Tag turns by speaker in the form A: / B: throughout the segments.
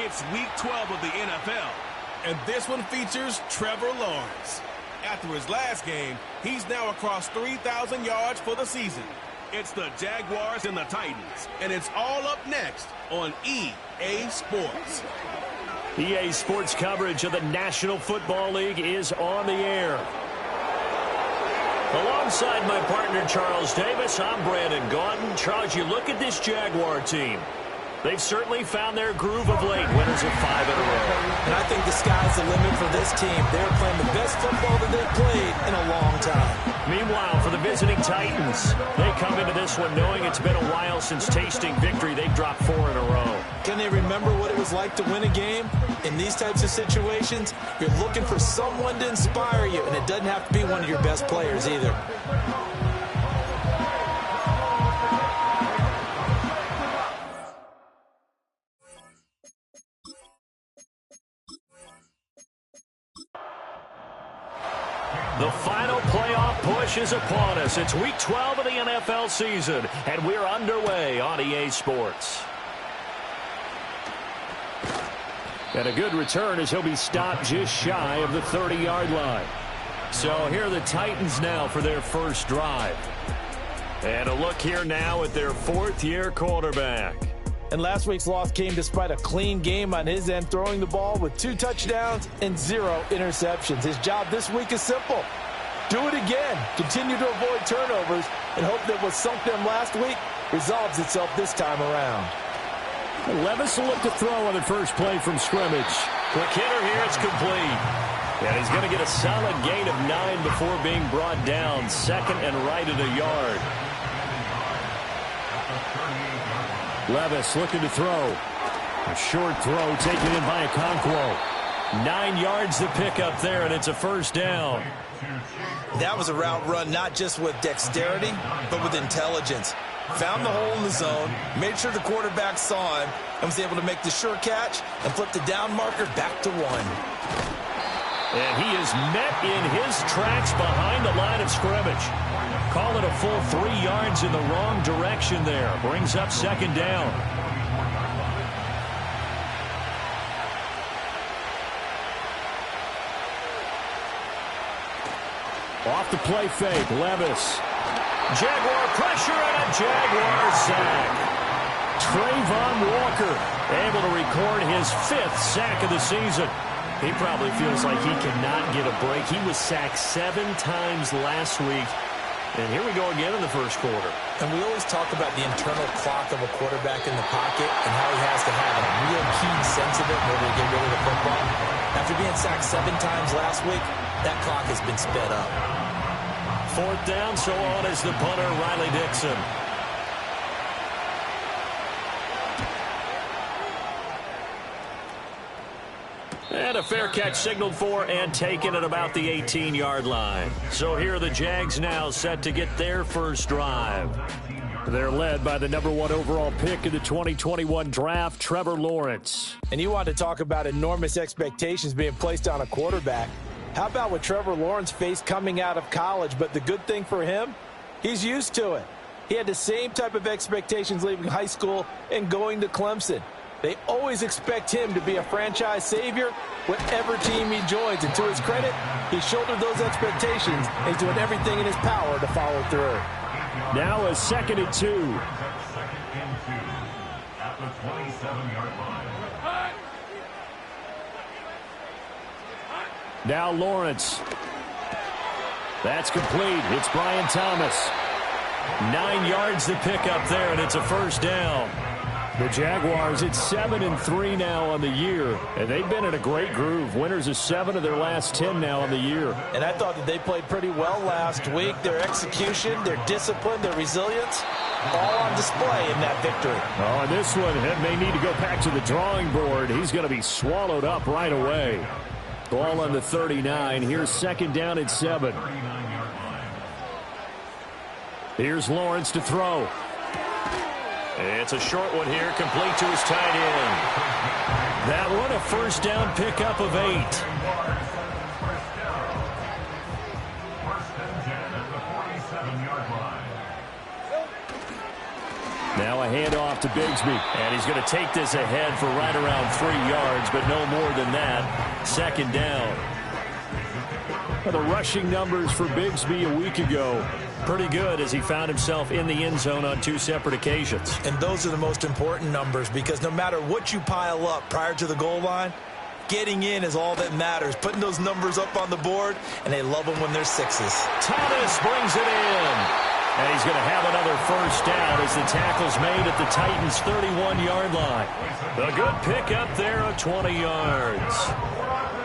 A: It's Week 12 of the NFL, and this one features Trevor Lawrence. After his last game, he's now across 3,000 yards for the season. It's the Jaguars and the Titans, and it's all up next on EA Sports.
B: EA Sports coverage of the National Football League is on the air. Alongside my partner, Charles Davis, I'm Brandon Gaudin. Charles, you look at this Jaguar team. They've certainly found their groove of late, winners of 5 in a row.
C: And I think the sky's the limit for this team. They're playing the best football that they've played in a long time.
B: Meanwhile, for the visiting Titans, they come into this one knowing it's been a while since tasting victory. They've dropped 4 in a row.
C: Can they remember what it was like to win a game? In these types of situations, you're looking for someone to inspire you, and it doesn't have to be one of your best players either.
B: The final playoff push is upon us. It's Week 12 of the NFL season, and we're underway on EA Sports. And a good return as he'll be stopped just shy of the 30-yard line. So here are the Titans now for their first drive. And a look here now at their 4th-year quarterback.
C: And last week's loss came despite a clean game on his end, throwing the ball with 2 touchdowns and 0 interceptions. His job this week is simple. Do it again. Continue to avoid turnovers and hope that what sunk them last week resolves itself this time around.
B: Levis will look to throw on the first play from scrimmage. Quick hitter here, it's complete. And he's going to get a solid gain of 9 before being brought down. 2nd and right at a yard. Levis looking to throw. A short throw taken in by Okonkwo. 9 yards to pick up there, and it's a first down.
C: That was a route run not just with dexterity, but with intelligence. Found the hole in the zone, made sure the quarterback saw him, and was able to make the sure catch and flip the down marker back to 1.
B: And he is met in his tracks behind the line of scrimmage. Call it a full 3 yards in the wrong direction there. Brings up 2nd down. Off the play fake, Levis. Jaguar pressure and a Jaguar sack. Trayvon Walker able to record his 5th sack of the season. He probably feels like he cannot get a break. He was sacked 7 times last week. And here we go again in the first quarter.
C: And we always talk about the internal clock of a quarterback in the pocket and how he has to have a real keen sense of it in order to get rid of the football. After being sacked 7 times last week, that clock has been sped up.
B: 4th down, so on is the punter, Riley Dixon. And a fair catch signaled for and taken at about the 18-yard line. So here are the Jags now set to get their first drive. They're led by the #1 overall pick in the 2021 draft, Trevor Lawrence.
C: And you want to talk about enormous expectations being placed on a quarterback. How about what Trevor Lawrence faced coming out of college? But the good thing for him, he's used to it. He had the same type of expectations leaving high school and going to Clemson. They always expect him to be a franchise savior, whatever team he joins. And to his credit, he shouldered those expectations and he's doing everything in his power to follow through.
B: Now a 2nd and 2.
D: At the 27-yard line.
B: Now Lawrence. That's complete. It's Brian Thomas. 9 yards to pick up there, and it's a first down. The Jaguars, it's 7-3 now on the year, and they've been in a great groove. Winners of 7 of their last 10 now on the year.
C: And I thought that they played pretty well last week. Their execution, their discipline, their resilience, all on display in that victory.
B: Oh, and this one may need to go back to the drawing board. He's going to be swallowed up right away. Ball on the 39. Here's 2nd down and 7. Here's Lawrence to throw. It's a short one here, complete to his tight end. That one a first down pickup of 8. Now a handoff to Bigsby, and he's going to take this ahead for right around 3 yards, but no more than that. 2nd down. The rushing numbers for Bigsby a week ago, pretty good as he found himself in the end zone on 2 separate occasions.
C: And those are the most important numbers, because no matter what you pile up prior to the goal line, getting in is all that matters. Putting those numbers up on the board, and they love them when they're 6s.
B: Thomas brings it in. And he's going to have another first down as the tackle's made at the Titans' 31-yard line. A good pickup there of 20 yards.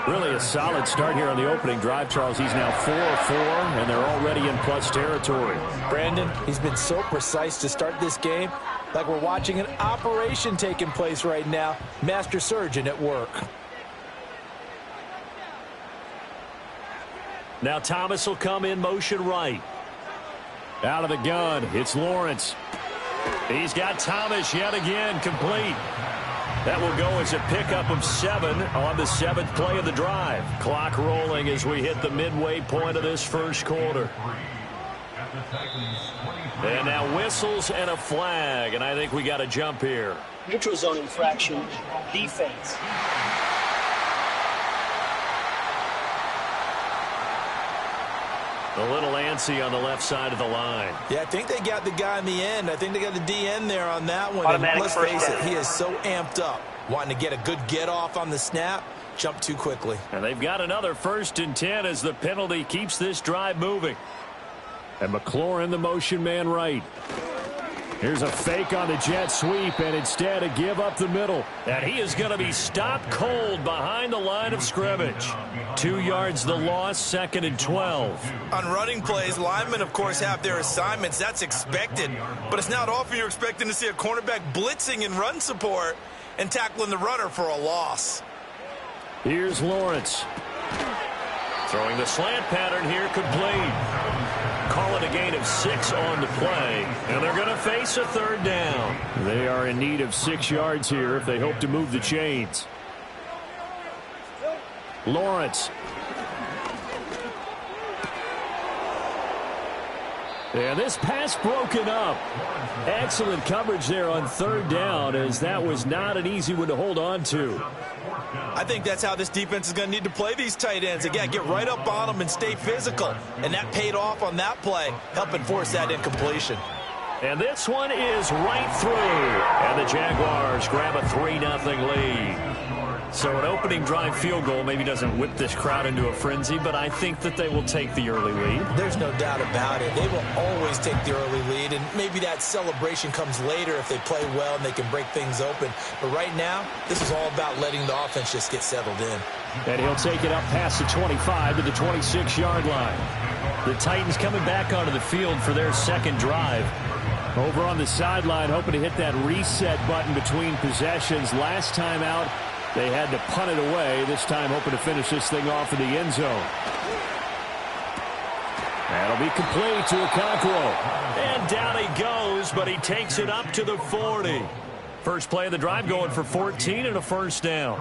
B: Really a solid start here on the opening drive, Charles. He's now 4-4, and they're already in plus territory.
C: Brandon, he's been so precise to start this game, like we're watching an operation taking place right now. Master surgeon at work.
B: Now Thomas will come in motion right. Out of the gun, it's Lawrence. He's got Thomas yet again, complete. That will go as a pickup of 7 on the 7th play of the drive. Clock rolling as we hit the midway point of this first quarter. And now whistles and a flag, and I think we got a jump here.
E: Neutral zone infraction, defense.
B: A little antsy on the left side of the line.
C: Yeah, I think they got the guy in the end. I think they got the DN there on that one. And let's face it, he is so amped up, wanting to get a good get off on the snap, jump too quickly.
B: And they've got another 1st and 10 as the penalty keeps this drive moving. And McLaurin, the motion man right. Here's a fake on the jet sweep, and instead a give up the middle. And he is going to be stopped cold behind the line of scrimmage. 2 yards the loss, 2nd and 12.
C: On running plays, linemen, of course, have their assignments. That's expected. But it's not often you're expecting to see a cornerback blitzing in run support and tackling the runner for a loss.
B: Here's Lawrence. Throwing the slant pattern here, complete. Call it a gain of 6 on the play, and they're going to face a 3rd down. They are in need of 6 yards here if they hope to move the chains. Lawrence. And this pass broken up. Excellent coverage there on 3rd down, as that was not an easy one to hold on to.
C: I think that's how this defense is going to need to play these tight ends. Again, get right up on them and stay physical. And that paid off on that play, helping force that incompletion.
B: And this one is right through. And the Jaguars grab a 3-0 lead. So an opening drive field goal maybe doesn't whip this crowd into a frenzy, but I think that they will take the early lead.
C: There's no doubt about it. They will always take the early lead, and maybe that celebration comes later if they play well and they can break things open. But right now, this is all about letting the offense just get settled in.
B: And he'll take it up past the 25 to the 26-yard line. The Titans coming back onto the field for their 2nd drive. Over on the sideline, hoping to hit that reset button between possessions. Last time out, they had to punt it away. This time hoping to finish this thing off in the end zone. That'll be complete to Okonkwo. And down he goes, but he takes it up to the 40. First play of the drive going for 14 and a first down.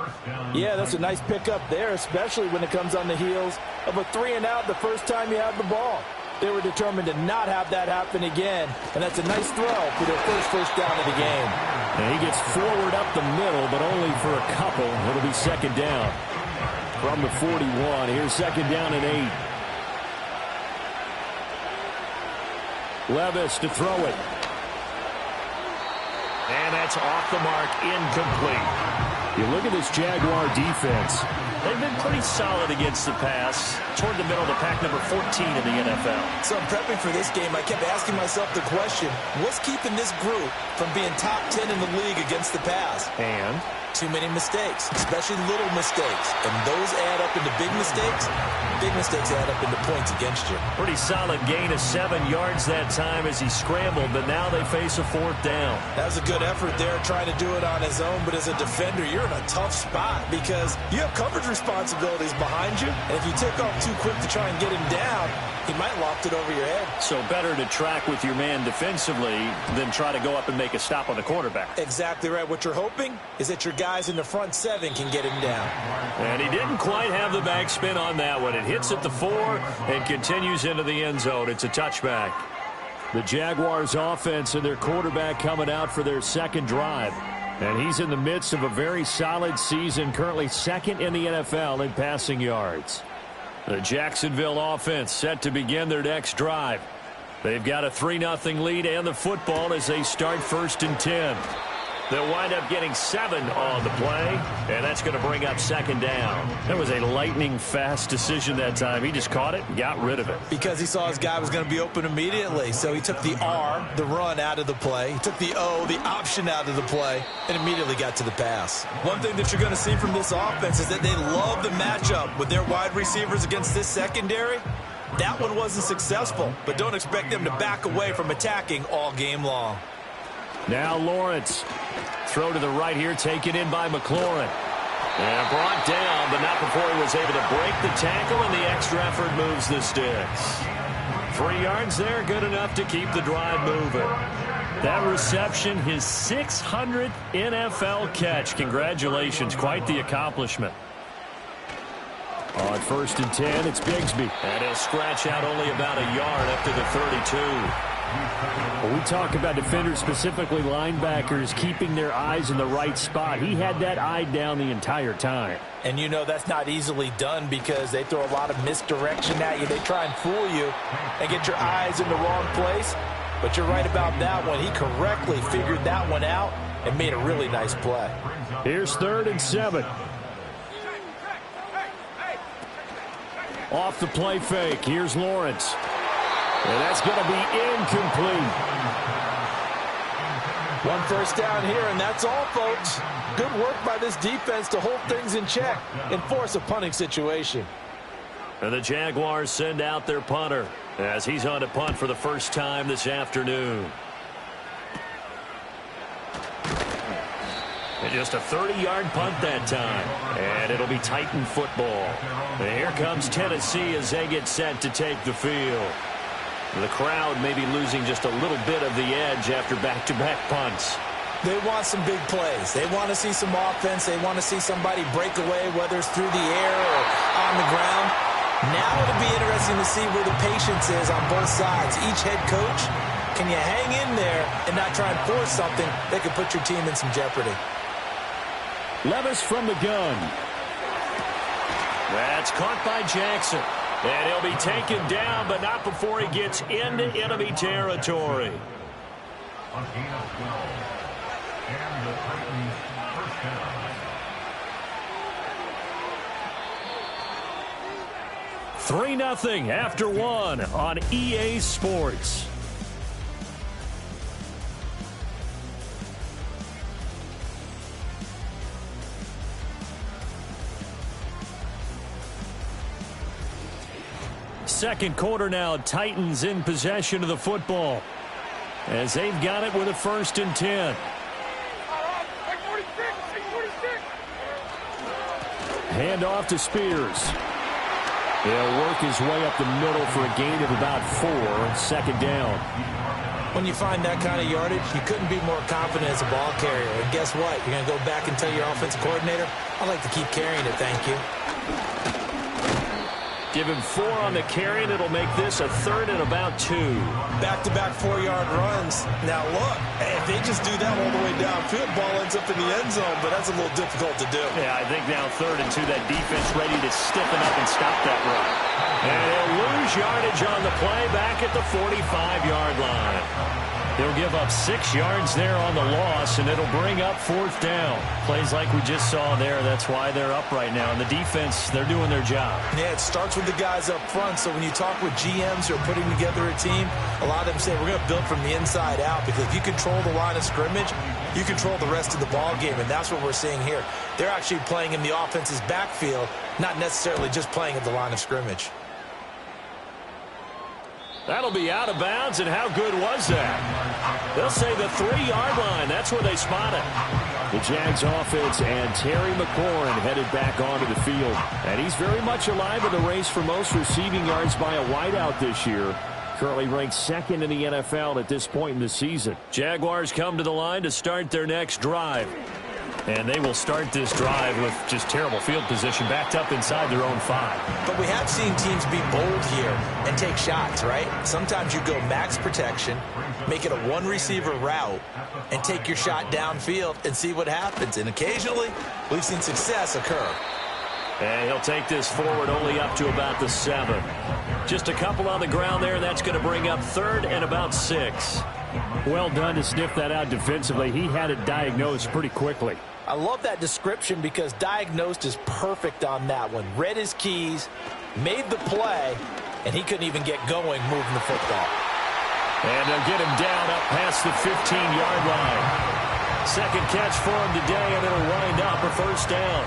C: Yeah, that's a nice pickup there, especially when it comes on the heels of a 3-and-out the first time you have the ball. They were determined to not have that happen again, and that's a nice throw for their first down of the game.
B: And he gets forward up the middle, but only for a couple. It'll be second down from the 41. Here's second down and 8. Levis to throw it. And that's off the mark, incomplete. You look at this Jaguar defense. They've been pretty solid against the pass. Toward the middle of the pack, number 14 in the NFL.
C: So I'm prepping for this game. I kept asking myself the question, what's keeping this group from being top 10 in the league against the pass?
B: And
C: too many mistakes, especially little mistakes. And those add up into big mistakes. Big mistakes add up into points against you.
B: Pretty solid gain of 7 yards that time as he scrambled, but now they face a fourth down.
C: That was a good effort there, trying to do it on his own. But as a defender, you're in a tough spot because you have coverage responsibilities behind you. And if you take off too quick to try and get him down, he might loft it over your head.
B: So better to track with your man defensively than try to go up and make a stop on the quarterback.
C: Exactly right. What you're hoping is that your guys in the front 7 can get him down.
B: And he didn't quite have the backspin on that one. It hits at the 4 and continues into the end zone. It's a touchback. The Jaguars offense and their quarterback coming out for their second drive. And he's in the midst of a very solid season, currently second in the NFL in passing yards. The Jacksonville offense set to begin their next drive. They've got a 3-0 lead and the football as they start 1st and 10. They'll wind up getting 7 on the play, and that's going to bring up second down. That was a lightning-fast decision that time. He just caught it and got rid of it.
C: Because he saw his guy was going to be open immediately, so he took the R, the run, out of the play. He took the O, the option, out of the play, and immediately got to the pass. One thing that you're going to see from this offense is that they love the matchup with their wide receivers against this secondary. That one wasn't successful, but don't expect them to back away from attacking all game long.
B: Now Lawrence. Throw to the right here, taken in by McLaurin. And brought down, but not before he was able to break the tackle, and the extra effort moves the sticks. 3 yards there, good enough to keep the drive moving. That reception, his 600th NFL catch. Congratulations, quite the accomplishment. On 1st and 10, it's Bigsby. And he'll scratch out only about a yard up to the 32. When we talk about defenders, specifically linebackers, keeping their eyes in the right spot, he had that eye down the entire time.
C: And you know that's not easily done because they throw a lot of misdirection at you. They try and fool you and get your eyes in the wrong place. But you're right about that one. He correctly figured that one out and made a really nice play.
B: Here's 3rd and 7. Off the play fake. Here's Lawrence. And that's going to be incomplete.
C: 1 first down here, and that's all, folks. Good work by this defense to hold things in check and force a punting situation.
B: And the Jaguars send out their punter as he's on to punt for the first time this afternoon. And just a 30-yard punt that time. And it'll be Titan football. And here comes Tennessee as they get set to take the field. The crowd may be losing just a little bit of the edge after back-to-back punts.
C: They want some big plays. They want to see some offense. They want to see somebody break away, whether it's through the air or on the ground. Now it'll be interesting to see where the patience is on both sides. Each head coach, can you hang in there and not try and force something that could put your team in some jeopardy?
B: Levis from the gun. That's caught by Jackson. And he'll be taken down, but not before he gets into enemy territory.
D: On gain of 12. And the Titans first down.
B: 3-0 after 1 on EA Sports. Second quarter now, Titans in possession of the football as they've got it with a 1st and 10. Hand off to Spears. He'll work his way up the middle for a gain of about 4, second down.
C: When you find that kind of yardage, you couldn't be more confident as a ball carrier. And guess what? You're going to go back and tell your offensive coordinator, I'd like to keep carrying it, thank you.
B: Give him 4 on the carry, and it'll make this a third and about 2.
C: Back-to-back 4-yard runs. Now, look, if they just do that all the way downfield, ball ends up in the end zone, but that's a little difficult to do.
B: Yeah, I think now third and 2, that defense ready to stiffen up and stop that run. And he'll lose yardage on the play back at the 45-yard line. He'll give up 6 yards there on the loss, and it'll bring up 4th down. Plays like we just saw there. That's why they're up right now. And the defense, they're doing their job.
C: Yeah, it starts with the guys up front. So when you talk with GMs who are putting together a team, a lot of them say we're going to build from the inside out, because if you control the line of scrimmage, you control the rest of the ball game, and that's what we're seeing here. They're actually playing in the offense's backfield, not necessarily just playing at the line of scrimmage.
B: That'll be out of bounds, and how good was that? They'll say the 3-yard line. That's where they spot it. The Jags offense and Terry McLaurin headed back onto the field. And he's very much alive in the race for most receiving yards by a wideout this year. Currently ranked 2nd in the NFL at this point in the season. Jaguars come to the line to start their next drive. And they will start this drive with just terrible field position, backed up inside their own 5.
C: But we have seen teams be bold here and take shots, right? Sometimes you go max protection, make it a one-receiver route, and take your shot downfield and see what happens. And occasionally, we've seen success occur.
B: And he'll take this forward only up to about the 7. Just a couple on the ground there, and that's going to bring up 3rd and about 6. Well done to sniff that out defensively. He had it diagnosed pretty quickly.
C: I love that description, because diagnosed is perfect on that one. Read his keys, made the play, and he couldn't even get going moving the football.
B: And they'll get him down up past the 15-yard line. Second catch for him today, and it'll wind up a 1st down.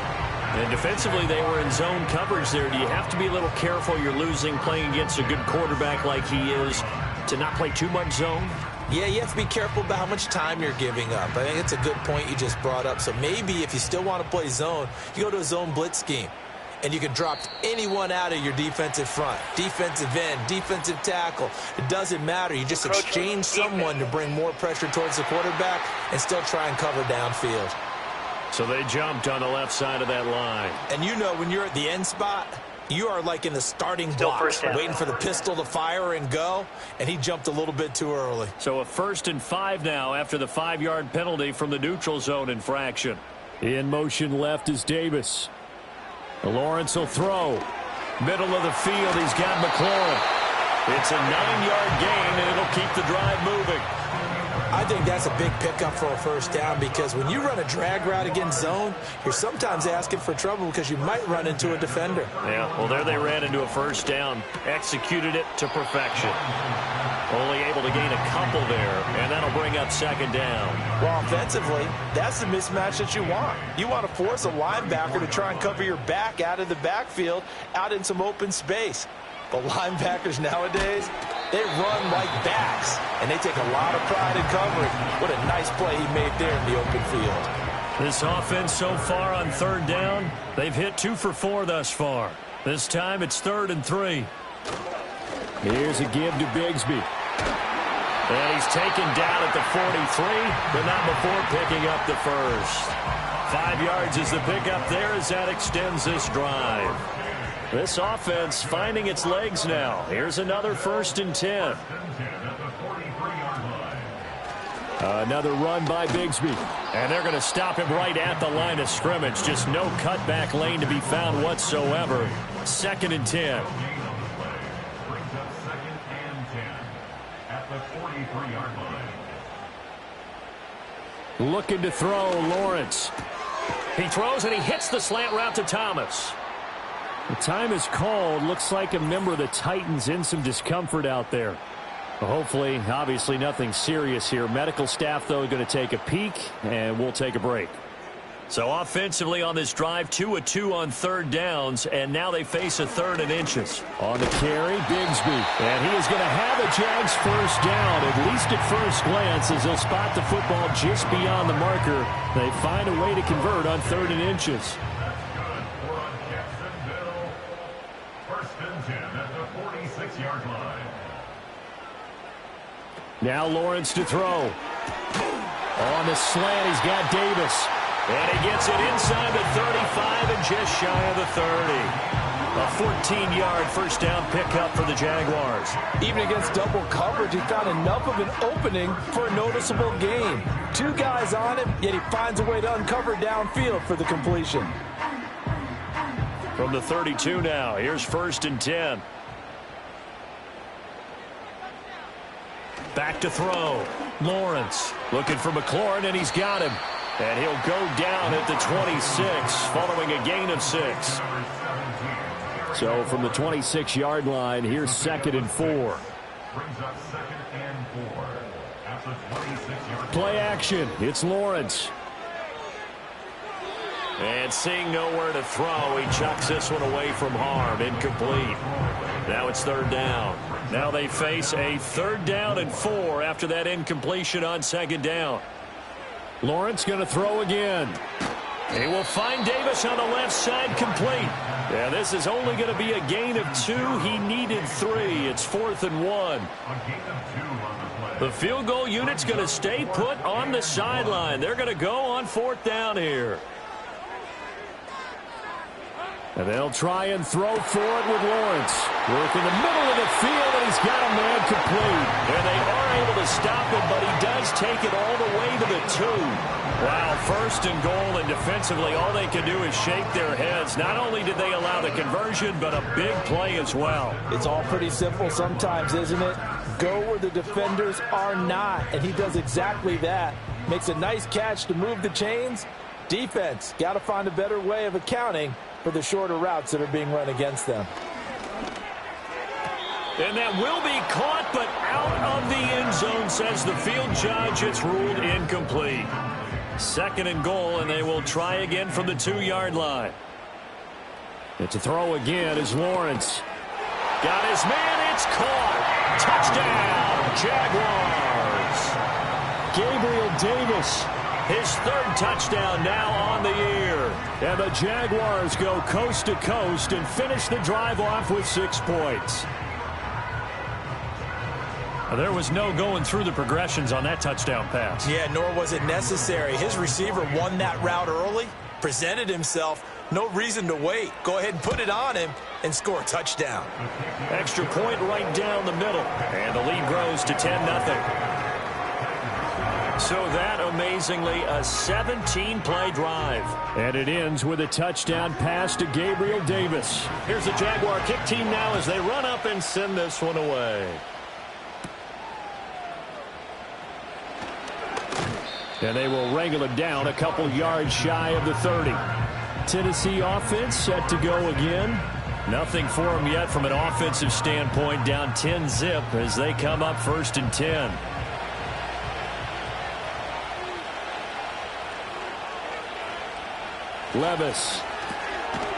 B: And defensively, they were in zone coverage there. Do you have to be a little careful? You're losing, playing against a good quarterback like he is, to not play too much zone?
C: Yeah, you have to be careful about how much time you're giving up. I think it's a good point you just brought up. So maybe if you still want to play zone, you go to a zone blitz scheme, and you can drop anyone out of your defensive front, defensive end, defensive tackle. It doesn't matter. You just exchange someone to bring more pressure towards the quarterback and still try and cover downfield.
B: So they jumped on the left side of that line.
C: And you know, when you're at the end spot, you are like in the starting blocks, waiting for the pistol to fire and go, and he jumped a little bit too early.
B: So a 1st and 5 now after the 5-yard penalty from the neutral zone infraction. In motion left is Davis. Lawrence will throw. Middle of the field, he's got McLaurin. It's a 9-yard gain, and it'll keep the drive moving.
C: I think that's a big pickup for a 1st down, because when you run a drag route against zone, you're sometimes asking for trouble because you might run into a defender.
B: Yeah, well, there they ran into a 1st down, executed it to perfection. Only able to gain a couple there, and that'll bring up 2nd down.
C: Well, offensively, that's the mismatch that you want. You want to force a linebacker to try and cover your back out of the backfield, out in some open space. But linebackers nowadays, they run like backs, and they take a lot of pride in covering. What a nice play he made there in the open field.
B: This offense so far on 3rd down, they've hit 2 for 4 thus far. This time it's 3rd and 3. Here's a give to Bigsby. And he's taken down at the 43, but not before picking up the 1st. 5 yards is the pickup there as that extends this drive. This offense finding its legs now. Here's another 1st and 10. Another run by Bigsby. And they're going to stop him right at the line of scrimmage. Just no cutback lane to be found whatsoever. 2nd and 10. Looking to throw, Lawrence. He throws and he hits the slant route to Thomas. The time is called. Looks like a member of the Titans in some discomfort out there. Hopefully, obviously nothing serious here. Medical staff, though, going to take a peek, and we'll take a break. So offensively on this drive, 2 of 2 on 3rd downs, and now they face a 3rd and inches. On the carry, Bigsby. And he is going to have a Jags 1st down, at least at first glance, as they'll spot the football just beyond the marker. They find a way to convert on 3rd and inches.
D: 1st and
B: Now Lawrence to throw. On the slant, he's got Davis. And he gets it inside the 35 and just shy of the 30. A 14-yard first down pickup for the Jaguars.
C: Even against double coverage, he found enough of an opening for a noticeable gain. Two guys on him, yet he finds a way to uncover downfield for the completion.
B: From the 32 now, here's 1st and 10. Back to throw. Lawrence looking for McLaurin, and he's got him. And he'll go down at the 26, following a gain of 6. So from the 26-yard line, here's 2nd and 4.
D: Brings up 2nd and 4. At the 26-yard
B: Play action. It's Lawrence. And seeing nowhere to throw, he chucks this one away from harm. Incomplete. Now it's 3rd down. Now they face a 3rd down and 4 after that incompletion on 2nd down. Lawrence going to throw again. He will find Davis on the left side, complete. Yeah, this is only going to be a gain of 2. He needed 3. It's 4th and 1. The field goal unit's going to stay put on the sideline. They're going to go on 4th down here. And they'll try and throw for it with Lawrence. Work in the middle of the field, and he's got a man complete. And they are able to stop him, but he does take it all the way to the 2. Wow, 1st and goal, and defensively all they can do is shake their heads. Not only did they allow the conversion, but a big play as well.
C: It's all pretty simple sometimes, isn't it? Go where the defenders are not, and he does exactly that. Makes a nice catch to move the chains. Defense, got to find a better way of accounting for the shorter routes that are being run against them.
B: And that will be caught, but out of the end zone, says the field judge. It's ruled incomplete. 2nd and goal, and they will try again from the 2-yard line. And to throw again is Lawrence. Got his man, it's caught. Touchdown, Jaguars. Gabriel Davis, his 3rd touchdown now on the year. And the Jaguars go coast to coast and finish the drive off with 6 points. There was no going through the progressions on that touchdown pass.
C: Yeah, nor was it necessary. His receiver won that route early, presented himself. No reason to wait. Go ahead and put it on him and score a touchdown.
B: Extra point right down the middle. And the lead grows to 10-0. So that, amazingly, a 17-play drive. And it ends with a touchdown pass to Gabriel Davis. Here's the Jaguar kick team now as they run up and send this one away. And they will wrangle it down a couple yards shy of the 30. Tennessee offense set to go again. Nothing for them yet from an offensive standpoint. Down 10-zip as they come up 1st and 10. Levis.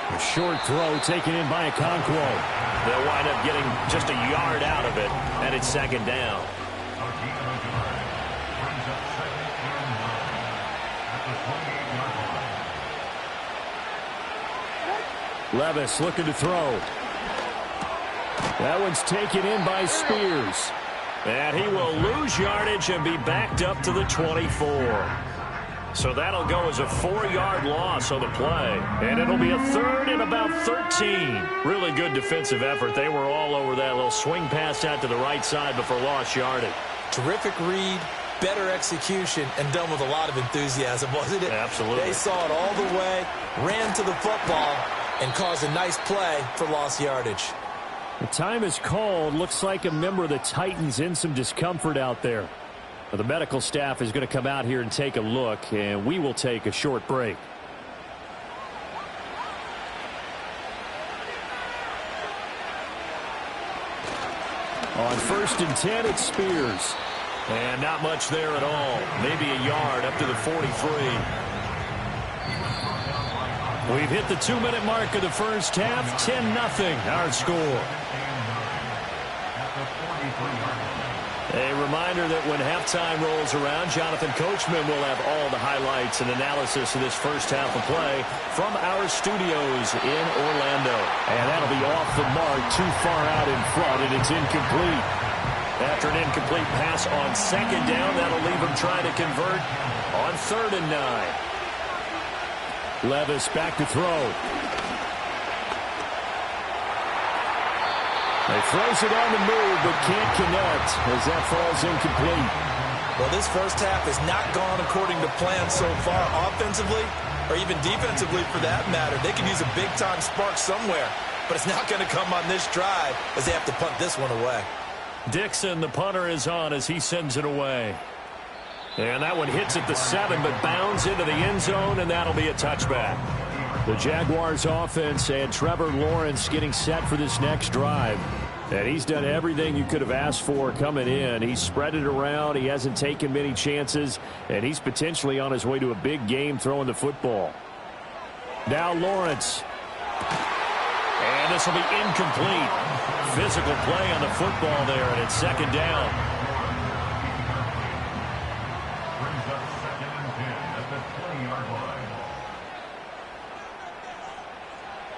B: A short throw taken in by Okonkwo. They'll wind up getting just a yard out of it, and it's 2nd down. Levis looking to throw. That one's taken in by Spears. And he will lose yardage and be backed up to the 24. So that'll go as a 4-yard loss on the play. And it'll be a 3rd and about 13. Really good defensive effort. They were all over that little swing pass out to the right side before lost yardage.
C: Terrific read, better execution, and done with a lot of enthusiasm, wasn't it?
B: Absolutely.
C: They saw it all the way, ran to the football, and caused a nice play for lost yardage.
B: The time is called. Looks like a member of the Titans in some discomfort out there. The medical staff is going to come out here and take a look, and we will take a short break. On 1st and 10, it's Spears. And not much there at all. Maybe a yard up to the 43. We've hit the 2-minute mark of the first half. 10-0 our score. A reminder that when halftime rolls around, Jonathan Coachman will have all the highlights and analysis of this first half of play from our studios in Orlando. And that'll be off the mark, too far out in front, and it's incomplete. After an incomplete pass on second down, that'll leave him trying to convert on 3rd and 9. Levis back to throw. He throws it on the move, but can't connect as that falls incomplete.
C: Well, this first half has not gone according to plan so far offensively, or even defensively for that matter. They can use a big-time spark somewhere, but it's not going to come on this drive as they have to punt this one away.
B: Dixon, the punter, is on as he sends it away. And that one hits at the 7, but bounds into the end zone, and that'll be a touchback. The Jaguars offense and Trevor Lawrence getting set for this next drive. And he's done everything you could have asked for coming in. He's spread it around. He hasn't taken many chances. And he's potentially on his way to a big game throwing the football. Now Lawrence. And this will be incomplete. Physical play on the football there, and it's 2nd down.
D: Brings up 2nd and 10 at the 20-yard line.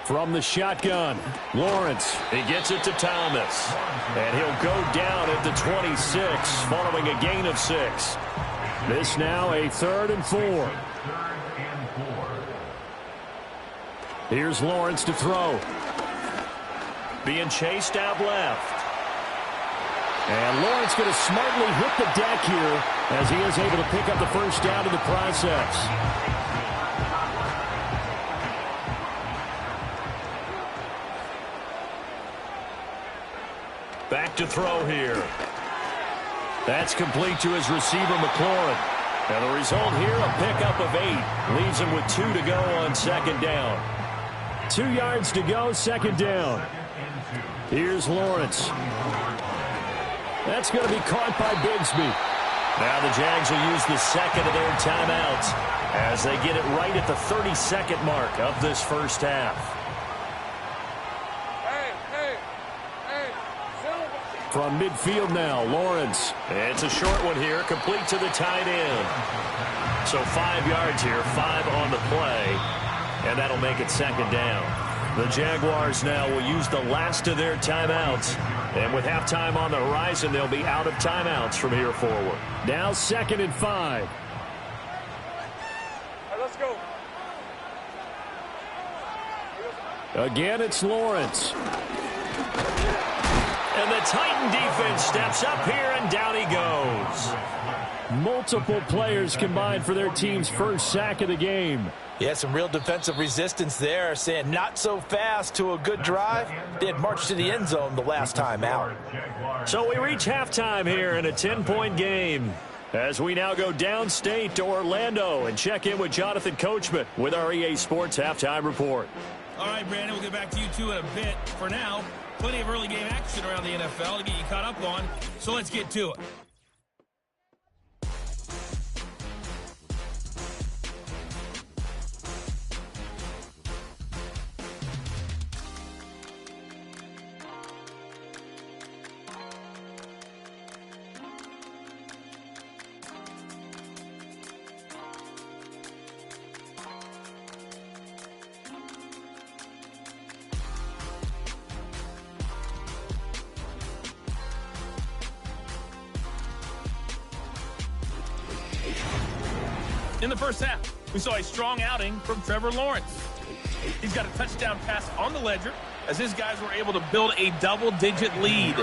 B: From the shotgun, Lawrence, he gets it to Thomas. And he'll go down at the 26 following a gain of 6. This now a 3rd and 4.
D: 3rd and 4.
B: Here's Lawrence to throw. Being chased out left. And Lawrence going to smartly hit the deck here as he is able to pick up the first down in the process. Back to throw here. That's complete to his receiver, McLaurin. And the result here, a pickup of 8. Leaves him with 2 to go on 2nd down. 2 yards to go, 2nd down. Here's Lawrence. That's going to be caught by Bigsby. Now the Jags will use the 2nd of their timeouts as they get it right at the 32nd mark of this first half. From midfield now, Lawrence. It's a short one here, complete to the tight end. So 5 yards here, 5 on the play, and that'll make it 2nd down. The Jaguars now will use the last of their timeouts. And with halftime on the horizon, they'll be out of timeouts from here forward. Now 2nd and 5.
F: Let's go.
B: Again, it's Lawrence. And the Titan defense steps up here, and down he goes. Multiple players combined for their team's first sack of the game.
C: Yeah, some real defensive resistance there, saying not so fast to a good drive. They had marched to the end zone the last time out.
B: So we reach halftime here in a 10-point game, as we now go downstate to Orlando and check in with Jonathan Coachman with our EA Sports Halftime Report.
A: All right, Brandon, we'll get back to you two in a bit. For now, plenty of early game action around the NFL to get you caught up on, so let's get to it. In the first half, we saw a strong outing from Trevor Lawrence. He's got a touchdown pass on the ledger as his guys were able to build a double-digit lead.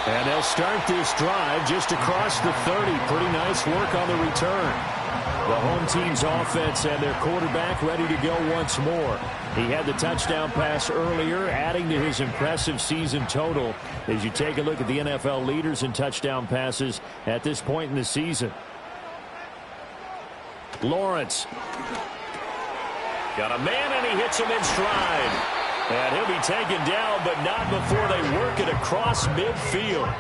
B: And they'll start this drive just across the 30. Pretty nice work on the return. The home team's offense and their quarterback ready to go once more. He had the touchdown pass earlier, adding to his impressive season total as you take a look at the NFL leaders in touchdown passes at this point in the season. Lawrence. Got a man, and he hits him in stride. And he'll be taken down, but not before they work it across midfield.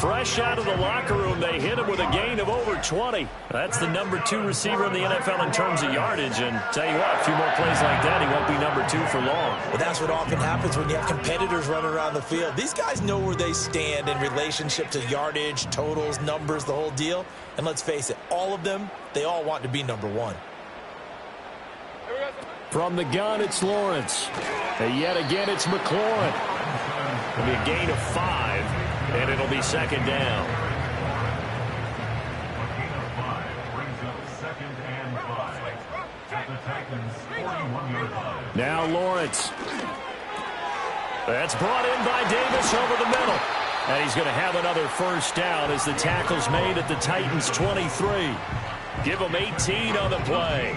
B: Fresh out of the locker room, they hit him with a gain of over 20. That's the number 2 receiver in the NFL in terms of yardage. And tell you what, a few more plays like that, he won't be number 2 for long.
C: Well, that's what often happens when you have competitors running around the field. These guys know where they stand in relationship to yardage, totals, numbers, the whole deal. And let's face it, all of them, they all want to be number 1.
B: From the gun, it's Lawrence. And yet again, it's McLaurin. It'll be a gain of 5, and it'll be second down.
D: A gain of 5 brings up 2nd and 5 at the Titans' 41-yard line.
B: Now Lawrence. That's brought in by Davis over the middle. And he's going to have another first down as the tackle's made at the Titans' 23. Give him 18 on the play.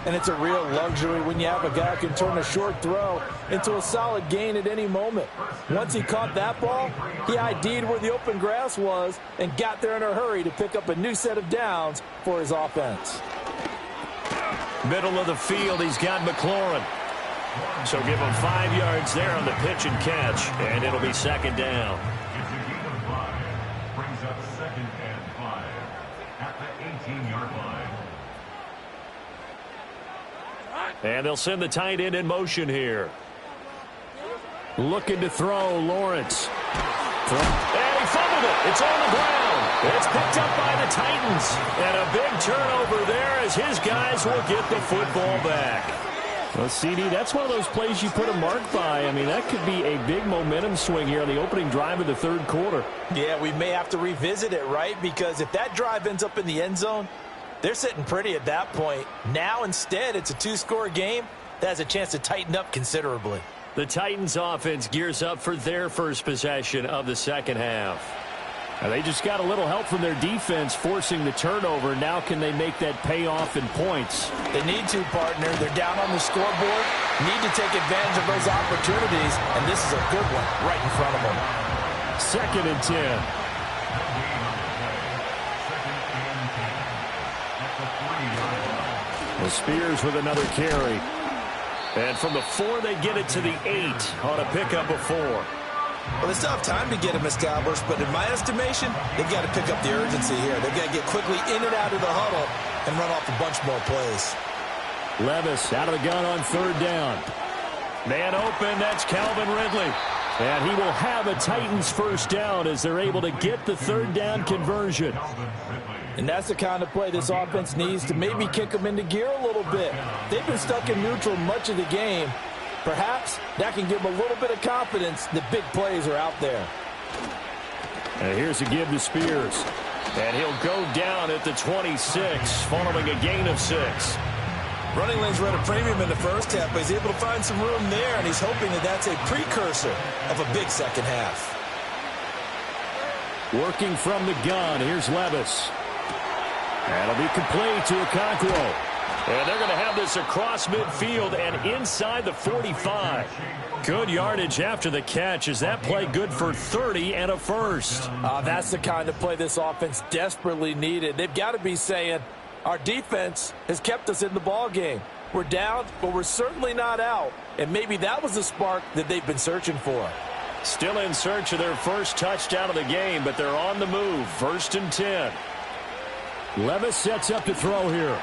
C: And it's a real luxury when you have a guy who can turn a short throw into a solid gain at any moment. Once he caught that ball, he ID'd where the open grass was and got there in a hurry to pick up a new set of downs for his offense.
B: Middle of the field, he's got McLaurin. So give him 5 yards there on the pitch and catch, and it'll be second down.
D: It's a gain of 5. Brings up 2nd and 5 at the 18-yard line.
B: And they'll send the tight end in motion here. Looking to throw, Lawrence. And he fumbled it. It's on the ground. It's picked up by the Titans. And a big turnover there as his guys will get the football back. Well, CD, that's one of those plays you put a mark by. I mean, that could be a big momentum swing here on the opening drive of the third quarter.
C: Yeah, we may have to revisit it, right? Because if that drive ends up in the end zone, they're sitting pretty at that point. Now, instead, it's a 2-score game that has a chance to tighten up considerably.
B: The Titans offense gears up for their first possession of the second half. And they just got a little help from their defense forcing the turnover. Now can they make that pay off in points?
C: They need to, partner. They're down on the scoreboard. Need to take advantage of those opportunities, and this is a good one right in front of them.
B: 2nd and 10. The Spears with another carry. And from the 4, they get it to the 8 on a pickup of 4.
C: Well, they still have time to get him established, but in my estimation, they've got to pick up the urgency here. They've got to get quickly in and out of the huddle and run off a bunch more plays.
B: Levis out of the gun on 3rd down. Man open, that's Calvin Ridley. And he will have a Titans first down as they're able to get the 3rd down conversion.
C: And that's the kind of play this offense needs to maybe kick them into gear a little bit. They've been stuck in neutral much of the game. Perhaps that can give them a little bit of confidence that big plays are out there.
B: And here's a give to Spears. And he'll go down at the 26 following a gain of 6.
C: Running lanes were at a premium in the first half, but he's able to find some room there, and he's hoping that that's a precursor of a big second half.
B: Working from the gun, here's Levis. That'll be complete to Okonkwo. And they're going to have this across midfield and inside the 45. Good yardage after the catch. Is that play good for 30 and a first?
C: That's the kind of play this offense desperately needed. They've got to be saying, our defense has kept us in the ball game. We're down, but we're certainly not out. And maybe that was the spark that they've been searching for.
B: Still in search of their first touchdown of the game, but they're on the move. 1st and 10. Levis sets up to throw here.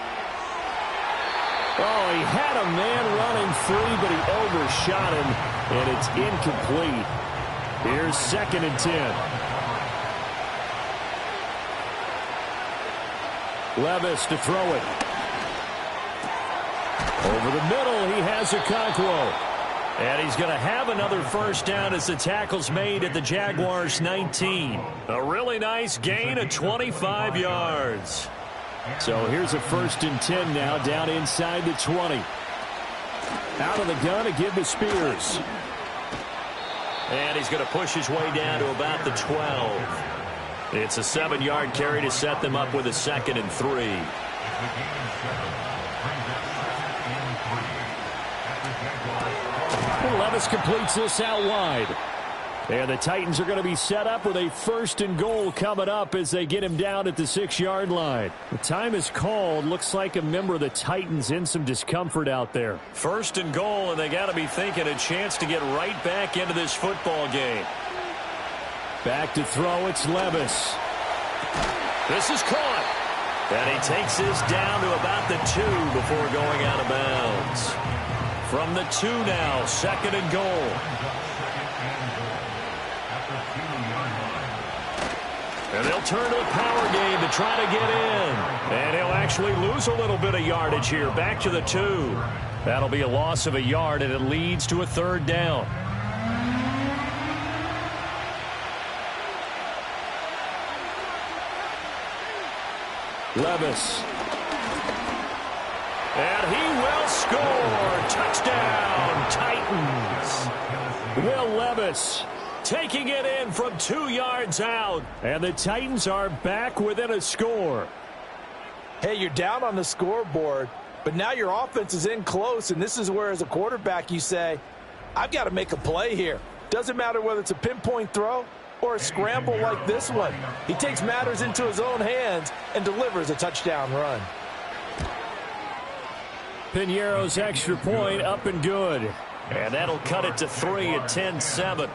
B: Oh, he had a man running free, but he overshot him, and it's incomplete. Here's 2nd and 10. Levis to throw it. Over the middle, he has Okonkwo. And he's going to have another first down as the tackle's made at the Jaguars' 19. A really nice gain of 25 yards. So here's a 1st and 10 now down inside the 20. Out of the gun to give to Spears. And he's going to push his way down to about the 12. It's a 7-yard carry to set them up with a 2nd and 3. Levis completes this out wide. And the Titans are going to be set up with a 1st and goal coming up as they get him down at the 6-yard line. The time is called. Looks like a member of the Titans in some discomfort out there. 1st and goal, and they got to be thinking a chance to get right back into this football game. Back to throw, it's Levis. This is caught. And he takes this down to about the 2 before going out of bounds. From the 2 now, 2nd and goal. And they'll turn to the power game to try to get in. And he'll actually lose a little bit of yardage here. Back to the 2. That'll be a loss of a yard, and it leads to a third down. Levis. And he will score. Touchdown, Titans. Will Levis taking it in from 2 yards out. And the Titans are back within a score.
C: Hey, you're down on the scoreboard, but now your offense is in close, and this is where, as a quarterback, you say, I've got to make a play here. Doesn't matter whether it's a pinpoint throw or a scramble like this one. He takes matters into his own hands and delivers a touchdown run.
B: Piñeiro's extra point up and good. And that'll cut it to 3 at 10-7.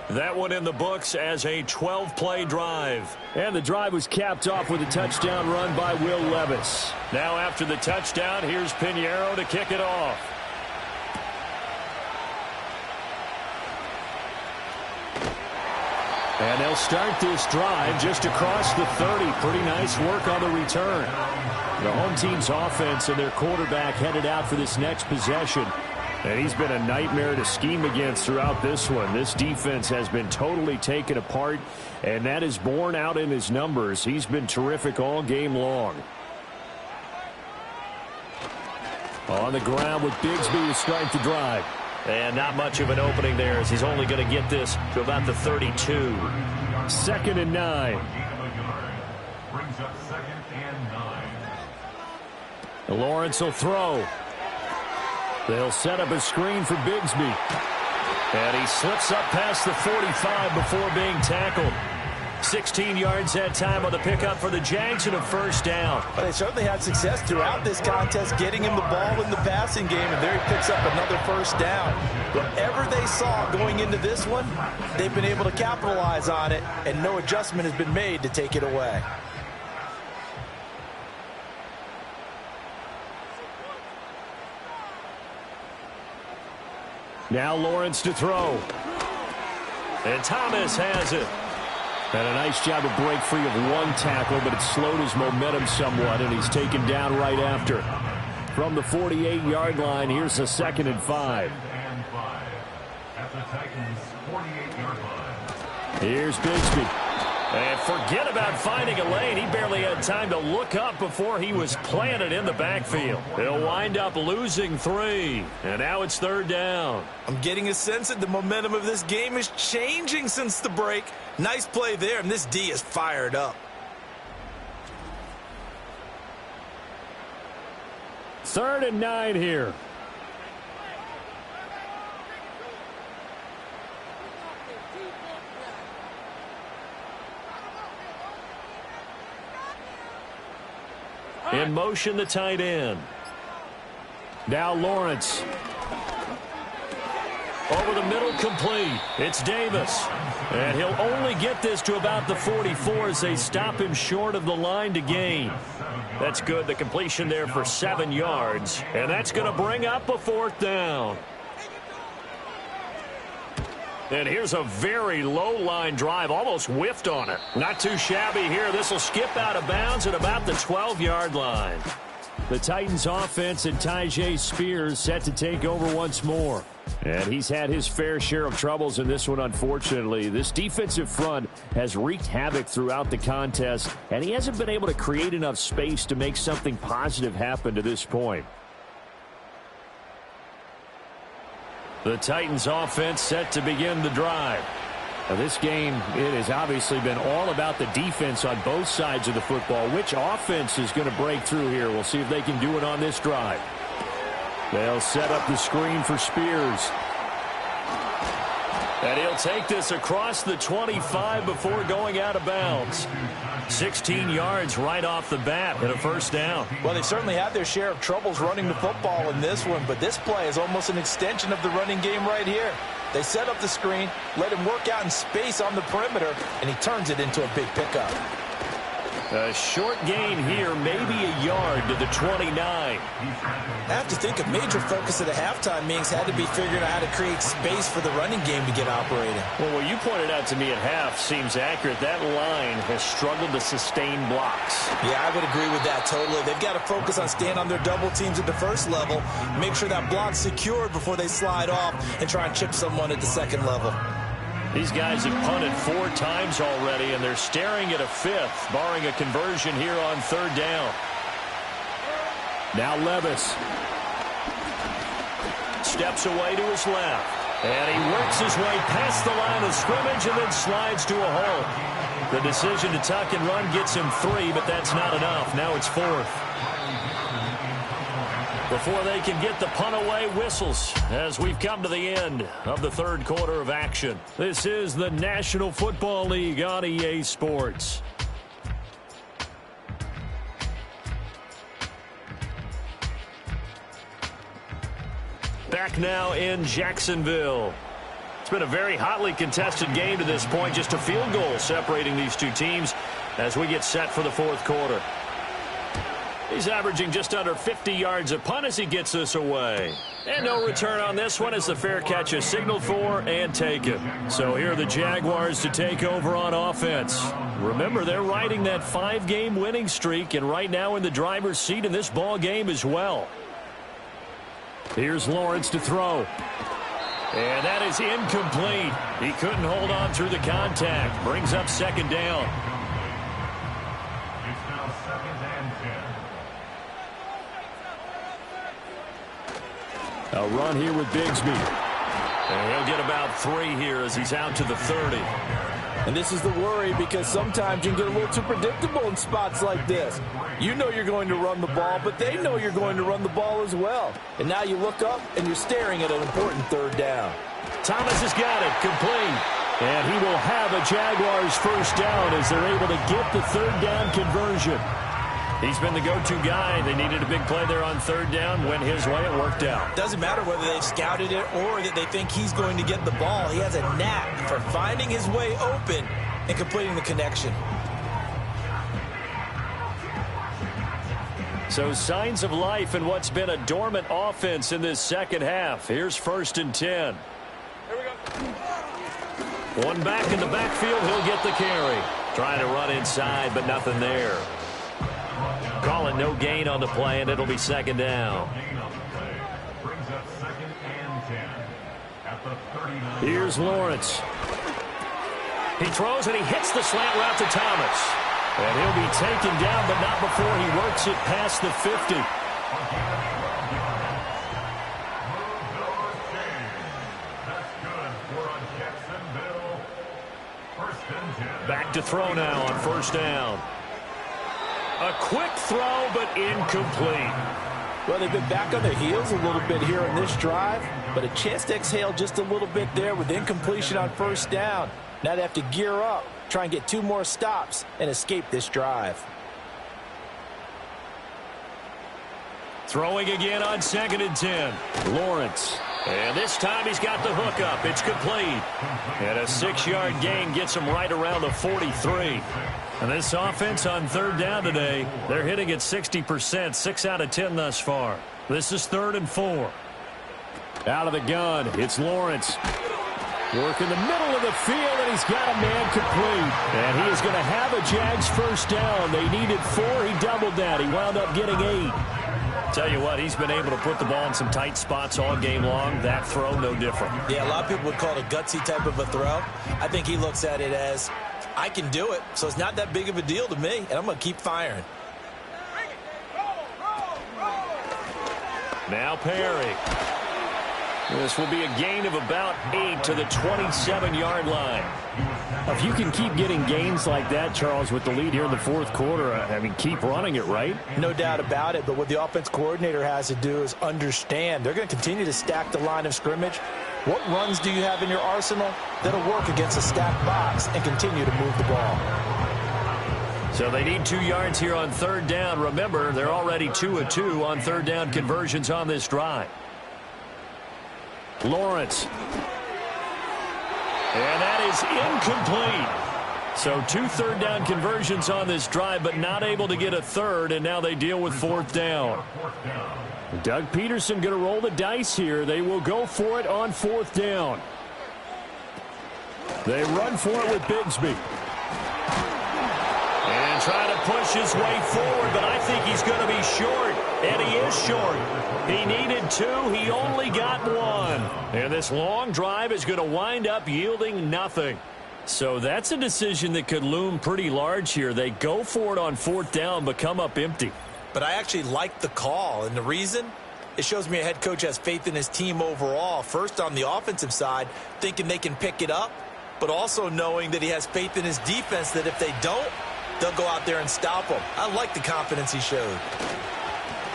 B: That one in the books as a 12-play drive. And the drive was capped off with a touchdown run by Will Levis. Now after the touchdown, here's Piñeiro to kick it off. And they'll start this drive just across the 30. Pretty nice work on the return. The home team's offense and their quarterback headed out for this next possession. And he's been a nightmare to scheme against throughout this one. This defense has been totally taken apart, and that is borne out in his numbers. He's been terrific all game long. On the ground with Bigsby to start the drive. And not much of an opening there, as he's only going to get this to about the 32. 2nd and 9.
D: Brings up 2nd and 9.
B: Lawrence will throw. They'll set up a screen for Bigsby. And he slips up past the 45 before being tackled. 16 yards that time on the pickup for the Jags and a first down.
C: Well, they certainly had success throughout this contest getting him the ball in the passing game, and there he picks up another first down. Whatever they saw going into this one, they've been able to capitalize on it, and no adjustment has been made to take it away.
B: Now Lawrence to throw. And Thomas has it. And a nice job to break free of one tackle, but it slowed his momentum somewhat, and he's taken down right after. From the 48-yard line, here's a 2nd and 5.
D: At the Titans' 48-yard line.
B: Here's Bigsby. And forget about finding a lane. He barely had time to look up before he was planted in the backfield. He'll wind up losing 3. And now it's 3rd down.
C: I'm getting a sense that the momentum of this game is changing since the break. Nice play there, and this D is fired up.
B: 3rd and 9 here. In motion, the tight end. Now Lawrence. Over the middle, complete. It's Davis. And he'll only get this to about the 44 as they stop him short of the line to gain. That's good. The completion there for 7 yards. And that's going to bring up a 4th down. And here's a very low-line drive, almost whiffed on it. Not too shabby here. This will skip out of bounds at about the 12-yard line. The Titans offense and Tyjae Spears set to take over once more. And he's had his fair share of troubles in this one, unfortunately. This defensive front has wreaked havoc throughout the contest, and he hasn't been able to create enough space to make something positive happen to this point. The Titans offense set to begin the drive. Now this game, it has obviously been all about the defense on both sides of the football. Which offense is going to break through here? We'll see if they can do it on this drive. They'll set up the screen for Spears. And he'll take this across the 25 before going out of bounds. 16 yards right off the bat and a first down.
C: Well, they certainly had their share of troubles running the football in this one, but this play is almost an extension of the running game right here. They set up the screen, let him work out in space on the perimeter, and he turns it into a big pickup.
B: A short gain here, maybe a yard to the 29.
C: I have to think a major focus of the halftime meetings had to be figuring out how to create space for the running game to get operating.
B: Well, what you pointed out to me at half seems accurate. That line has struggled to sustain blocks.
C: Yeah, I would agree with that totally. They've got to focus on staying on their double teams at the first level, make sure that block's secured before they slide off and try and chip someone at the second level.
B: These guys have punted 4 times already, and they're staring at a 5th, barring a conversion here on 3rd down. Now Levis steps away to his left, and he works his way past the line of scrimmage and then slides to a hole. The decision to tuck and run gets him 3, but that's not enough. Now it's 4th. Before they can get the punt away, whistles as we've come to the end of the 3rd quarter of action. This is the National Football League on EA Sports. Back now in Jacksonville. It's been a very hotly contested game to this point. Just a field goal separating these two teams as we get set for the 4th quarter. He's averaging just under 50 yards a punt as he gets this away. And no return on this one as the fair catch is signaled for and taken. So here are the Jaguars to take over on offense. Remember, they're riding that 5-game winning streak and right now in the driver's seat in this ball game as well. Here's Lawrence to throw. And that is incomplete. He couldn't hold on through the contact. Brings up 2nd down.
D: It's now 2nd and 10.
B: A run here with Bigsby. And he'll get about 3 here as he's out to the 30.
C: And this is the worry because sometimes you can get a little too predictable in spots like this. You know you're going to run the ball, but they know you're going to run the ball as well. And now you look up and you're staring at an important 3rd down.
B: Thomas has got it, complete. And he will have a Jaguars 1st down as they're able to get the 3rd down conversion. He's been the go-to guy. They needed a big play there on 3rd down. Went his way. It worked out.
C: Doesn't matter whether they've scouted it or that they think he's going to get the ball. He has a knack for finding his way open and completing the connection.
B: So signs of life in what's been a dormant offense in this 2nd half. Here's 1st and 10. Here we go. One back in the backfield. He'll get the carry. Trying to run inside, but nothing there. Call it no gain on the play, and it'll be 2nd down.
D: Brings up 2nd and 10 at the 39.
B: Here's Lawrence. He throws, and he hits the slant route to Thomas. And he'll be taken down, but not before he works it past the 50.
D: That's good for a Jacksonville 1st and 10.
B: Back to throw now on 1st down. A quick throw, but incomplete.
C: Well, they've been back on their heels a little bit here in this drive, but a chance to exhale just a little bit there with incompletion on 1st down. Now they have to gear up, try and get 2 more stops, and escape this drive.
B: Throwing again on 2nd and 10. Lawrence. And this time he's got the hook up. It's complete. And a 6-yard gain gets him right around the 43. And this offense on 3rd down today, they're hitting at 60%, 6 out of 10 thus far. This is 3rd and 4. Out of the gun, it's Lawrence. Work in the middle of the field, and he's got a man complete. And he is going to have a Jags 1st down. They needed 4. He doubled that. He wound up getting 8. Tell you what, he's been able to put the ball in some tight spots all game long. That throw, no different.
C: Yeah, a lot of people would call it a gutsy type of a throw. I think he looks at it as, I can do it, so it's not that big of a deal to me, and I'm going to keep firing.
B: Now Perry. This will be a gain of about 8 to the 27-yard line.
F: If you can keep getting gains like that, Charles, with the lead here in the 4th quarter, I mean, keep running it, right?
C: No doubt about it, but what the offense coordinator has to do is understand. They're going to continue to stack the line of scrimmage. What runs do you have in your arsenal that'll work against a stacked box and continue to move the ball?
B: So they need 2 yards here on 3rd down. Remember, they're already 2 of 2 on 3rd down conversions on this drive. Lawrence. And that is incomplete. So 2 third-down conversions on this drive, but not able to get a third, and now they deal with 4th down. Doug Peterson going to roll the dice here. They will go for it on 4th down. They run for it with Bigsby. And trying to push his way forward, but I think he's going to be short. And he is short. He needed 2. He only got 1. And this long drive is going to wind up yielding nothing. So that's a decision that could loom pretty large here. They go for it on 4th down, but come up empty.
C: But I actually like the call, and the reason? It shows me a head coach has faith in his team overall. First, on the offensive side, thinking they can pick it up, but also knowing that he has faith in his defense that if they don't, they'll go out there and stop them. I like the confidence he showed.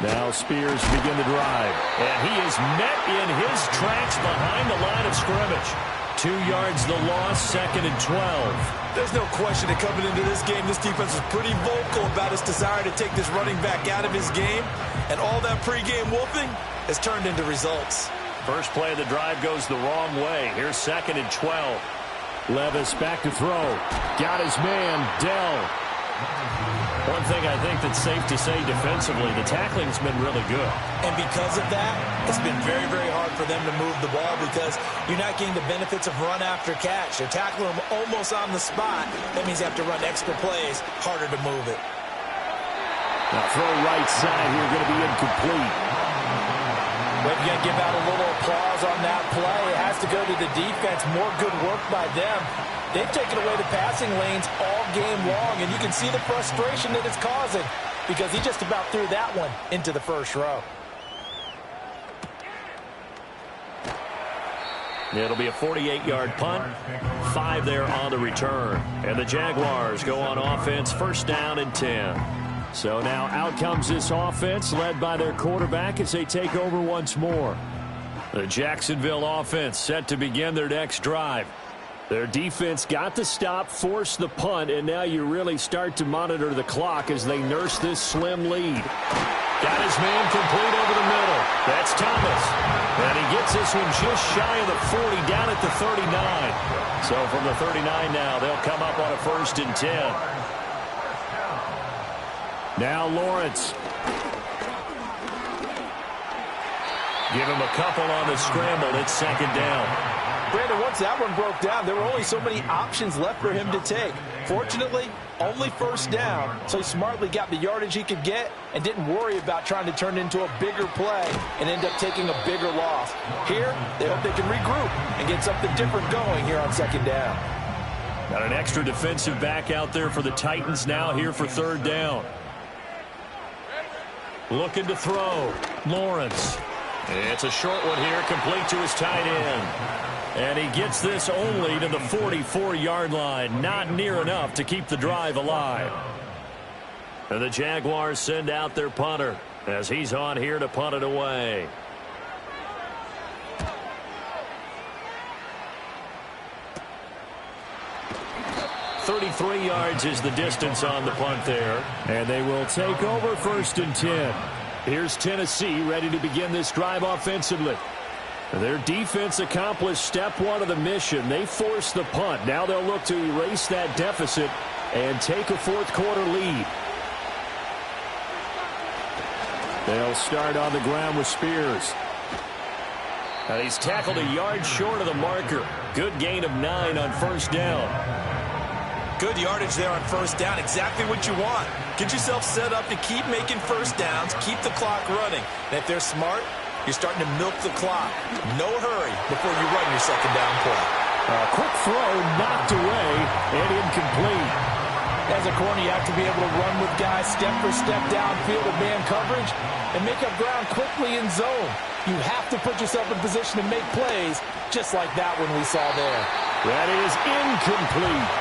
B: Now Spears begin the drive, and he is met in his tracks behind the line of scrimmage. 2 yards the loss, 2nd and 12.
C: There's no question that coming into this game, this defense was pretty vocal about its desire to take this running back out of his game, and all that pregame whooping has turned into results.
B: First play of the drive goes the wrong way. Here's 2nd and 12. Levis back to throw. Got his man, Dell. One thing I think that's safe to say defensively, the tackling's been really good.
C: And because of that, it's been very, very hard for them to move the ball because you're not getting the benefits of run after catch. They're tackling them almost on the spot. That means you have to run extra plays, harder to move it.
B: Now throw right side here, going to be incomplete.
C: We're going to give out a little applause on that play. It has to go to the defense. More good work by them. They've taken away the passing lanes all game long, and you can see the frustration that it's causing because he just about threw that one into the first row.
B: It'll be a 48-yard punt, 5 there on the return. And the Jaguars go on offense, 1st down and 10. So now out comes this offense, led by their quarterback as they take over once more. The Jacksonville offense set to begin their next drive. Their defense got the stop, forced the punt, and now you really start to monitor the clock as they nurse this slim lead. Got his man complete over the middle. That's Thomas. And he gets this one just shy of the 40, down at the 39. So from the 39 now, they'll come up on a 1st and 10. Now Lawrence. Give him a couple on the scramble. It's 2nd down.
C: Brandon, once that one broke down, there were only so many options left for him to take. Fortunately, only 1st down, so he smartly got the yardage he could get and didn't worry about trying to turn it into a bigger play and end up taking a bigger loss. Here, they hope they can regroup and get something different going here on 2nd down.
B: Got an extra defensive back out there for the Titans now here for 3rd down. Looking to throw. Lawrence. It's a short one here, complete to his tight end. And he gets this only to the 44-yard line. Not near enough to keep the drive alive. And the Jaguars send out their punter as he's on here to punt it away. .33 yards is the distance on the punt there. And they will take over 1st and 10. Here's Tennessee ready to begin this drive offensively. Their defense accomplished step 1 of the mission. They forced the punt. Now they'll look to erase that deficit and take a 4th quarter lead. They'll start on the ground with Spears. And he's tackled a yard short of the marker. Good gain of 9 on 1st down.
C: Good yardage there on 1st down. Exactly what you want. Get yourself set up to keep making 1st downs, keep the clock running. And if they're smart, you're starting to milk the clock. No hurry before you run your 2nd down play.
B: A quick throw knocked away and incomplete.
C: As a corner, you have to be able to run with guys step for step downfield of man coverage and make up ground quickly in zone. You have to put yourself in position to make plays just like that one we saw there.
B: That is incomplete.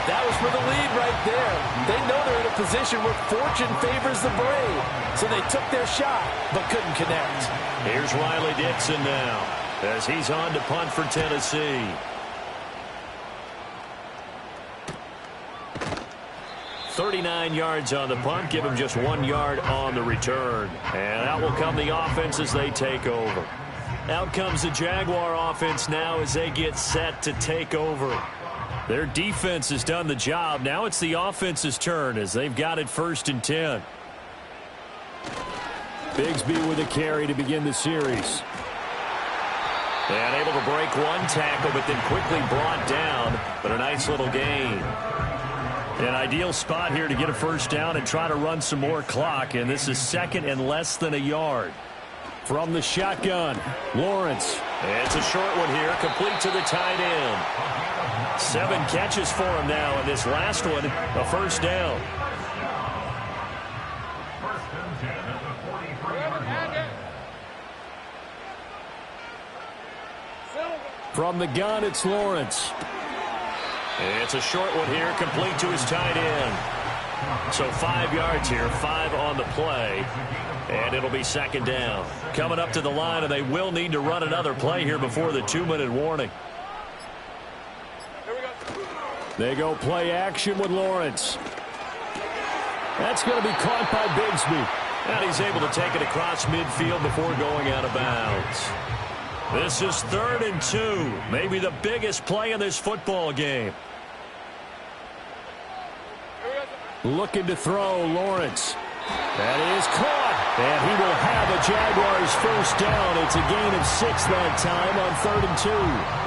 C: That was for the lead right there. They know they're in a position where fortune favors the brave. So they took their shot, but couldn't connect.
B: Here's Riley Dixon now as he's on to punt for Tennessee. .39 yards on the punt. Give him just 1 yard on the return. And out will come the offense as they take over. Out comes the Jaguar offense now as they get set to take over. Their defense has done the job. Now it's the offense's turn as they've got it 1st and 10. Bigsby with a carry to begin the series. And able to break one tackle, but then quickly brought down. But a nice little gain. An ideal spot here to get a 1st down and try to run some more clock. And this is 2nd and less than a yard. From the shotgun, Lawrence. It's a short one here, complete to the tight end. 7 catches for him now, and this last one, a 1st down. From the gun, it's Lawrence. It's a short one here, complete to his tight end. So 5 yards here, 5 on the play, and it'll be 2nd down. Coming up to the line, and they will need to run another play here before the 2-minute warning. They go play action with Lawrence. That's going to be caught by Bigsby. And he's able to take it across midfield before going out of bounds. This is 3rd and 2. Maybe the biggest play in this football game. Looking to throw, Lawrence. That is caught. And he will have a Jaguars 1st down. It's a gain of 6 that time on 3rd and 2.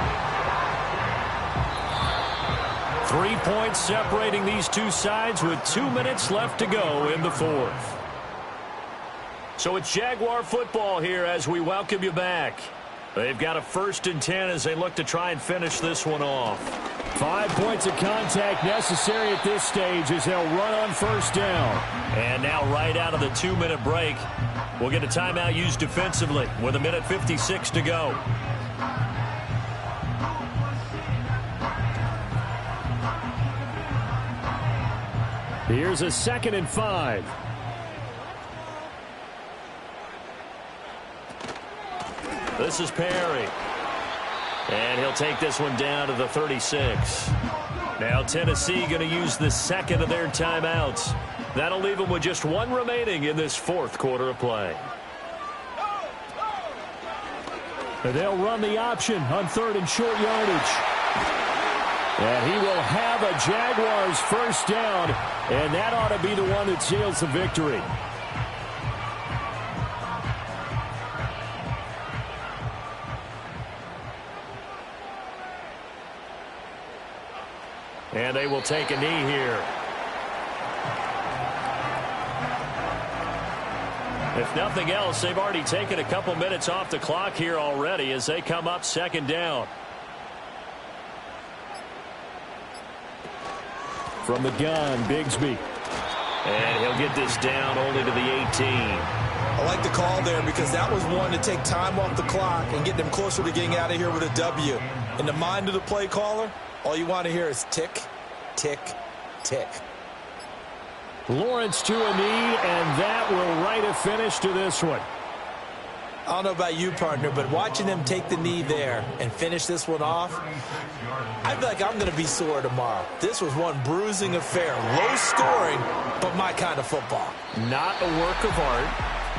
B: 3 points separating these two sides with 2 minutes left to go in the 4th. So it's Jaguar football here as we welcome you back. They've got a 1st and 10 as they look to try and finish this one off. 5 points of contact necessary at this stage as they'll run on 1st down. And now right out of the 2-minute break, we'll get a timeout used defensively with 1:56 to go. Here's a 2nd and 5. This is Perry. And he'll take this one down to the 36. Now Tennessee going to use the 2nd of their timeouts. That'll leave them with just 1 remaining in this 4th quarter of play. They'll run the option on 3rd and short yardage. And he will have a Jaguars 1st down, and that ought to be the one that seals the victory. And they will take a knee here. If nothing else, they've already taken a couple minutes off the clock here already as they come up 2nd down. From the gun, Bigsby. And he'll get this down only to the 18.
C: I like the call there because that was one to take time off the clock and get them closer to getting out of here with a W. In the mind of the play caller, all you want to hear is tick, tick, tick.
B: Lawrence to a knee, and that will write a finish to this one.
C: I don't know about you, partner, but watching them take the knee there and finish this one off, I feel like I'm going to be sore tomorrow. This was one bruising affair. Low scoring, but my kind of football.
B: Not a work of art,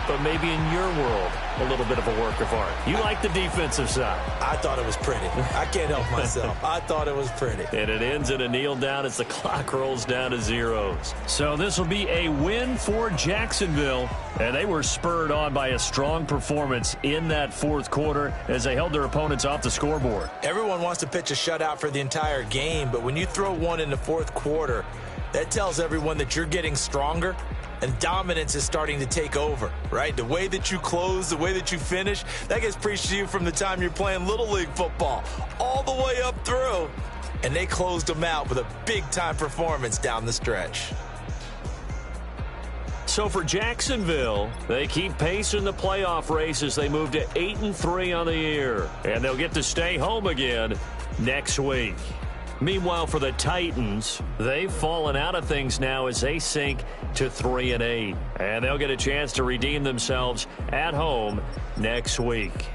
B: but maybe in your world, a little bit of a work of art. You like the defensive side.
C: I thought it was pretty. I can't help myself. I thought it was pretty.
B: And it ends in a kneel down as the clock rolls down to zeros. So this will be a win for Jacksonville. And they were spurred on by a strong performance in that 4th quarter as they held their opponents off the scoreboard.
C: Everyone wants to pitch a shutout for the entire game, but when you throw one in the 4th quarter, that tells everyone that you're getting stronger and dominance is starting to take over, right? The way that you close, the way that you finish, that gets preached to you from the time you're playing Little League football all the way up through. And they closed them out with a big-time performance down the stretch.
B: So for Jacksonville, they keep pace in the playoff race as they move to 8-3 on the year. And they'll get to stay home again next week. Meanwhile, for the Titans, they've fallen out of things now as they sink to 3-8. And they'll get a chance to redeem themselves at home next week.